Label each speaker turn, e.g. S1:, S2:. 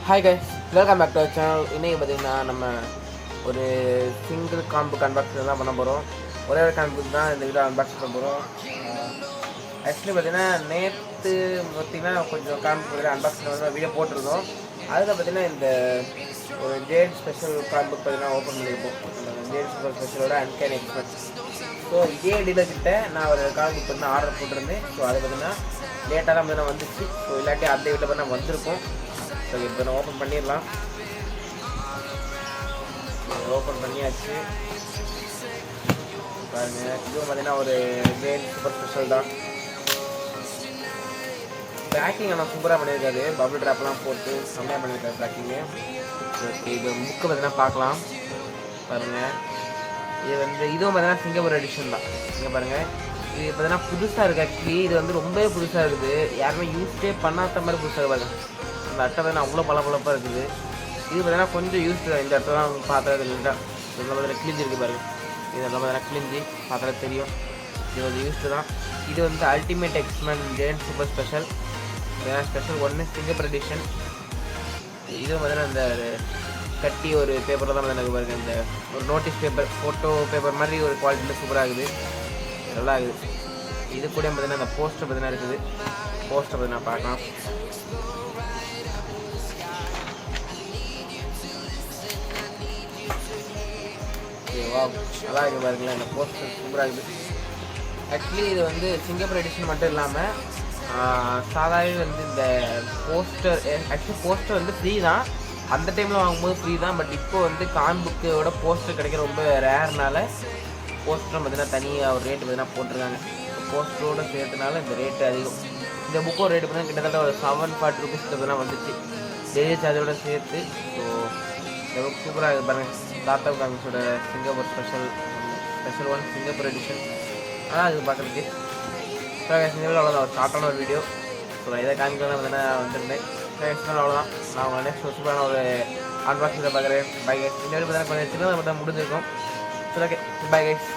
S1: Hi guys, welcome back to our channel. இன்றைக்கி பார்த்திங்கன்னா நம்ம ஒரு சிங்கிள் காம்புக்கு அன்பாக்சிங் தான் பண்ண போகிறோம். ஒரே ஒரு காம்புக்கு தான் இந்த வீடியோ அன்பாக்சிங் பண்ண போகிறோம். ஆக்சுவலி பார்த்திங்கன்னா நேற்று பார்த்திங்கன்னா கொஞ்சம் காம்புக்கு அன்பாக்சிங் வந்து வீடியோ போட்டிருந்தோம். அதில் பார்த்திங்கன்னா இந்த ஒரு ஜேட் ஸ்பெஷல் காம்புக்கு பார்த்திங்கன்னா ஓப்பன் பண்ணியிருப்போம். ஜேட் ஸ்பெஷலோட அன்கேன் எக்ஸ்பெக்ட். ஸோ இதே டீலர்கிட்ட நான் ஒரு காம்புக்கு வந்து ஆர்டர் போட்டிருந்தேன். ஸோ அது பார்த்திங்கன்னா லேட்டாக தான் பார்த்திங்கன்னா வந்துச்சு. ஸோ இல்லாட்டி அந்த வீட்டில் பார்த்திங்கன்னா வந்திருக்கும். ஸோ இப்போ நான் ஓப்பன் பண்ணிடலாம். ஓப்பன் பண்ணியாச்சு. பாருங்க, இதுவும் பார்த்தீங்கன்னா ஒரு கிரேட் சூப்பர் ஸ்பெஷல் தான். பேக்கிங் ஆனால் சூப்பராக பண்ணியிருக்காரு. பபிள் ட்ராப்லாம் போட்டு செம்மையாக பண்ணியிருக்காரு பேக்கிங்கு. ஓகே, இது புக்கு பார்த்தீங்கன்னா பார்க்கலாம். பாருங்கள், இது வந்து இதுவும் பார்த்தீங்கன்னா சிங்கப்பூர் எடிஷன் தான். இங்கே பாருங்கள், இது பார்த்தீங்கன்னா புதுசாக இருக்குது. ஆக்சுவலி இது வந்து ரொம்பவே புதுசாக இருக்குது. யாருமே யூஸ்டே பண்ணாத மாதிரி புதுசாக பாருங்க. இந்த அட்டை பார்த்தீங்கன்னா அவ்வளோ பளபளப்பாக இருக்குது. இது பார்த்தீங்கன்னா கொஞ்சம் யூஸ் இந்த இடத்துல தான் பார்த்தா இல்லைங்களா, இதெல்லாம் பார்த்தீங்கன்னா கிழிஞ்சு இருக்குது பாருங்க. இதெல்லாம் பார்த்தீங்கன்னா கிழிஞ்சு பார்த்தா தெரியும். இது வந்து யூஸ்டு தான். இது வந்து ultimate எக்ஸ்மேன் giant super special. Special 1 Singapore edition. இதுவும் பார்த்தீங்கன்னா இந்த கட்டி ஒரு பேப்பரில் தான் எனக்கு பாருங்கள். இந்த ஒரு நோட்டீஸ் பேப்பர், ஃபோட்டோ பேப்பர் மாதிரி ஒரு குவாலிட்டியில் சூப்பராக இருக்குது, நல்லா இருக்குது. இது கூட பார்த்தீங்கன்னா இந்த போஸ்டர் பார்த்தீங்கன்னா இருக்குது. போஸ்டர் பார்த்தீங்கன்னா பார்க்கலாம். ஓகேவா, நல்லா இருக்குது பாருங்களேன். இந்த போஸ்டர் சூப்பராக இருக்குது. ஆக்சுவலி இது வந்து சிங்கப்பூர் எடிஷன் மட்டும் இல்லாமல் சாதாரண வந்து இந்த போஸ்டர், ஆக்சுவலி போஸ்டர் வந்து ஃப்ரீ தான். அந்த டைமில் வாங்கும்போது ஃப்ரீ தான். பட் இப்போ வந்து காம்புக்கோட போஸ்டர் கிடைக்கிற ரொம்ப ரேர்னால போஸ்டரும் பார்த்தீங்கன்னா தனியாக ஒரு ரேட்டு பார்த்தீங்கன்னா போட்டிருக்காங்க. போஸ்டரோடு சேர்த்துனால இந்த ரேட்டு அதிகம். இந்த புக்கோட ரேட்டு பார்த்தீங்கன்னா கிட்டத்தட்ட ஒரு 740 rupees பார்த்தீங்கன்னா வந்துச்சு, டெய்லி சார்ஜோட சேர்த்து. ஸோ இந்த புக் சூப்பராக இருக்குது பாருங்கள். டாட்டா காமிக்ஸோட சிங்கப்பூர் ஸ்பெஷல் 1 சிங்கப்பூர் எடிஷன். ஆனால் அது பார்க்குறதுக்கு சிங்கப்பூர் அவ்வளோதான். ஒரு ஷார்ட்டான ஒரு வீடியோ. ஸோ இதை காமிக்கலாம் பார்த்தீங்கன்னா வந்துருந்தேன். அவ்வளோதான். நான் உங்களை நெக்ஸ்ட் சூப்பரான ஒரு அன்பாக்சிங்கில் பார்க்குறேன். Bye guys. இந்த வீடியோ பார்த்தீங்கன்னா கொஞ்சம் சின்னதாக மட்டும் முடிஞ்சிருக்கும். சரி, ஓகே, பை கைஸ்.